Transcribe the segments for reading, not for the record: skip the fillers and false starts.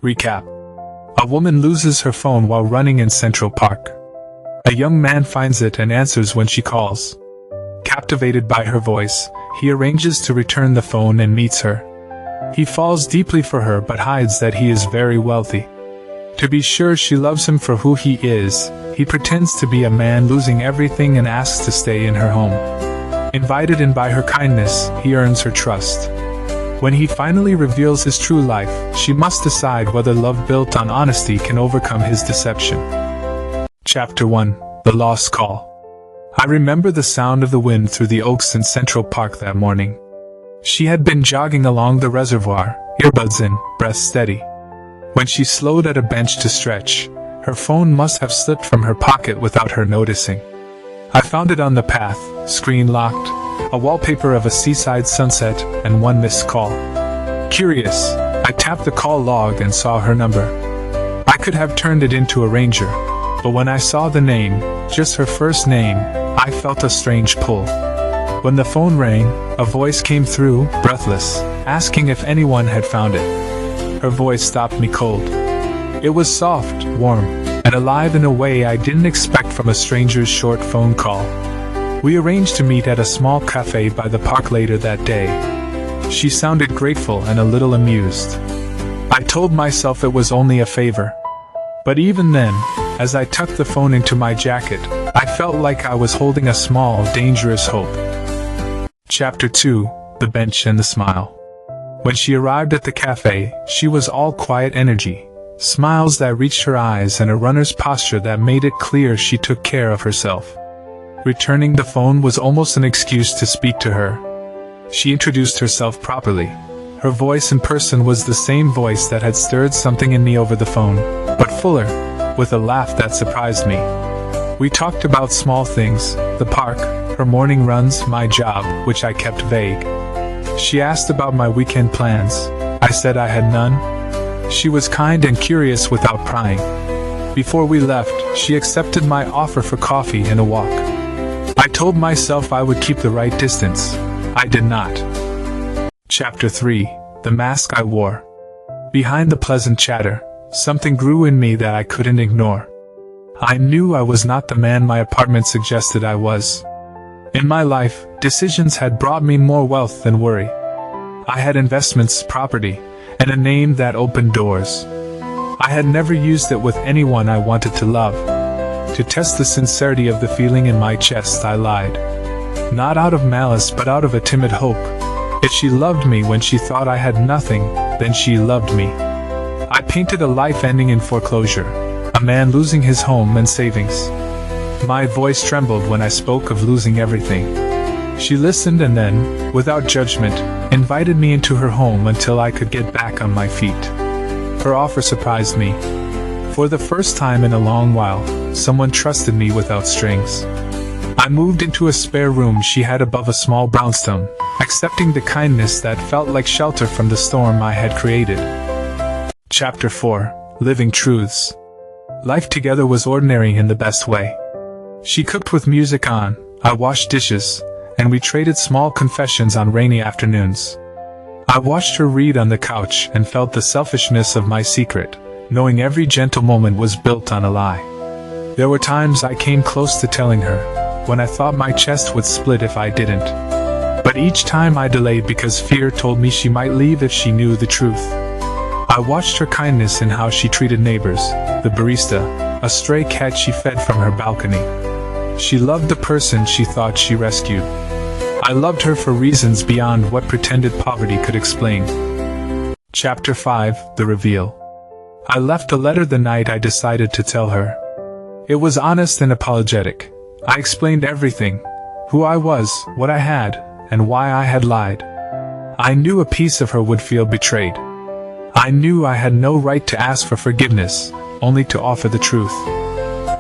Recap. A woman loses her phone while running in Central Park. A young man finds it and answers when she calls. Captivated by her voice, he arranges to return the phone and meets her. He falls deeply for her but hides that he is very wealthy. To be sure she loves him for who he is, he pretends to be a man losing everything and asks to stay in her home. Invited in by her kindness, he earns her trust. When he finally reveals his true life, she must decide whether love built on honesty can overcome his deception. Chapter 1. The Lost Call. I remember the sound of the wind through the oaks in Central Park that morning. She had been jogging along the reservoir, earbuds in, breath steady. When she slowed at a bench to stretch, her phone must have slipped from her pocket without her noticing. I found it on the path, screen locked, a wallpaper of a seaside sunset, and one missed call. Curious, I tapped the call log and saw her number. I could have turned it into a ranger, but when I saw the name, just her first name, I felt a strange pull. When the phone rang, a voice came through, breathless, asking if anyone had found it. Her voice stopped me cold. It was soft, warm, and alive in a way I didn't expect from a stranger's short phone call. We arranged to meet at a small cafe by the park later that day. She sounded grateful and a little amused. I told myself it was only a favor. But even then, as I tucked the phone into my jacket, I felt like I was holding a small, dangerous hope. Chapter 2. The Bench and the Smile. When she arrived at the cafe, she was all quiet energy, smiles that reached her eyes and a runner's posture that made it clear she took care of herself. Returning the phone was almost an excuse to speak to her. She introduced herself properly. Her voice in person was the same voice that had stirred something in me over the phone, but fuller, with a laugh that surprised me. We talked about small things, the park, her morning runs, my job, which I kept vague. She asked about my weekend plans. I said I had none. She was kind and curious without prying. Before we left, she accepted my offer for coffee and a walk. I told myself I would keep the right distance. I did not. Chapter 3. The Mask I Wore. Behind the pleasant chatter, something grew in me that I couldn't ignore. I knew I was not the man my apartment suggested I was. In my life, decisions had brought me more wealth than worry. I had investments, property, and a name that opened doors. I had never used it with anyone I wanted to love. To test the sincerity of the feeling in my chest, I lied. Not out of malice but out of a timid hope. If she loved me when she thought I had nothing, then she loved me. I painted a life ending in foreclosure, a man losing his home and savings. My voice trembled when I spoke of losing everything. She listened and then, without judgment, invited me into her home until I could get back on my feet. Her offer surprised me. For the first time in a long while, someone trusted me without strings. I moved into a spare room she had above a small brownstone, accepting the kindness that felt like shelter from the storm I had created. Chapter 4. Living Truths. Life together was ordinary in the best way. She cooked with music on, I washed dishes, and we traded small confessions on rainy afternoons. I watched her read on the couch and felt the selfishness of my secret, knowing every gentle moment was built on a lie. There were times I came close to telling her, when I thought my chest would split if I didn't. But each time I delayed because fear told me she might leave if she knew the truth. I watched her kindness in how she treated neighbors, the barista, a stray cat she fed from her balcony. She loved the person she thought she rescued. I loved her for reasons beyond what pretended poverty could explain. Chapter 5. The Reveal. I left a letter the night I decided to tell her. It was honest and apologetic. I explained everything, who I was, what I had, and why I had lied. I knew a piece of her would feel betrayed. I knew I had no right to ask for forgiveness, only to offer the truth.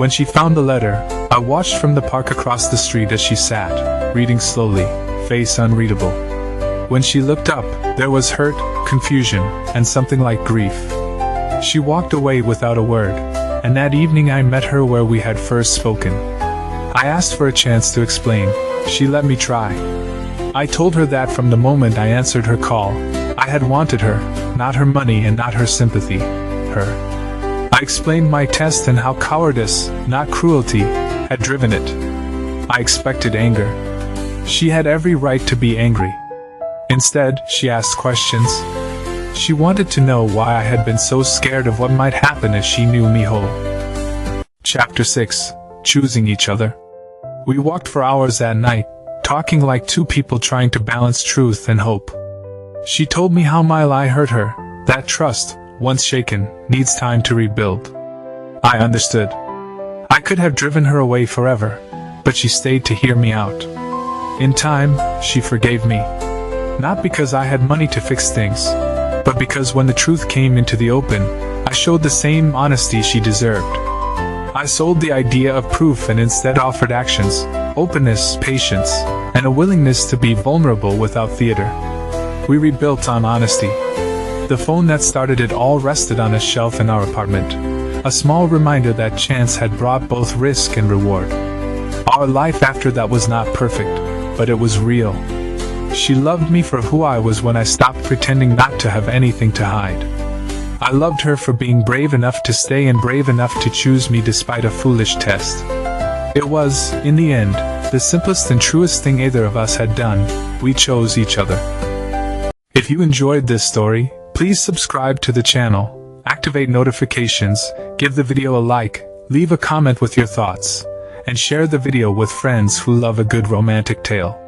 When she found the letter, I watched from the park across the street as she sat, reading slowly, face unreadable. When she looked up, there was hurt, confusion, and something like grief. She walked away without a word, and that evening I met her where we had first spoken. I asked for a chance to explain. She let me try. I told her that from the moment I answered her call, I had wanted her, not her money and not her sympathy. her. I explained my test and how cowardice, not cruelty, had driven it. I expected anger. She had every right to be angry. Instead, she asked questions. She wanted to know why I had been so scared of what might happen if she knew me whole. Chapter 6. Choosing each other. We walked for hours that night, talking like two people trying to balance truth and hope. She told me how my lie hurt her, that trust, once shaken, needs time to rebuild. I understood. I could have driven her away forever, but she stayed to hear me out. In time, she forgave me. Not because I had money to fix things, but because when the truth came into the open, I showed the same honesty she deserved. I sold the idea of proof and instead offered actions, openness, patience, and a willingness to be vulnerable without theater. We rebuilt on honesty. The phone that started it all rested on a shelf in our apartment, a small reminder that chance had brought both risk and reward. Our life after that was not perfect, but it was real. She loved me for who I was when I stopped pretending not to have anything to hide. I loved her for being brave enough to stay and brave enough to choose me despite a foolish test. It was, in the end, the simplest and truest thing either of us had done. We chose each other. If you enjoyed this story, please subscribe to the channel, activate notifications, give the video a like, leave a comment with your thoughts, and share the video with friends who love a good romantic tale.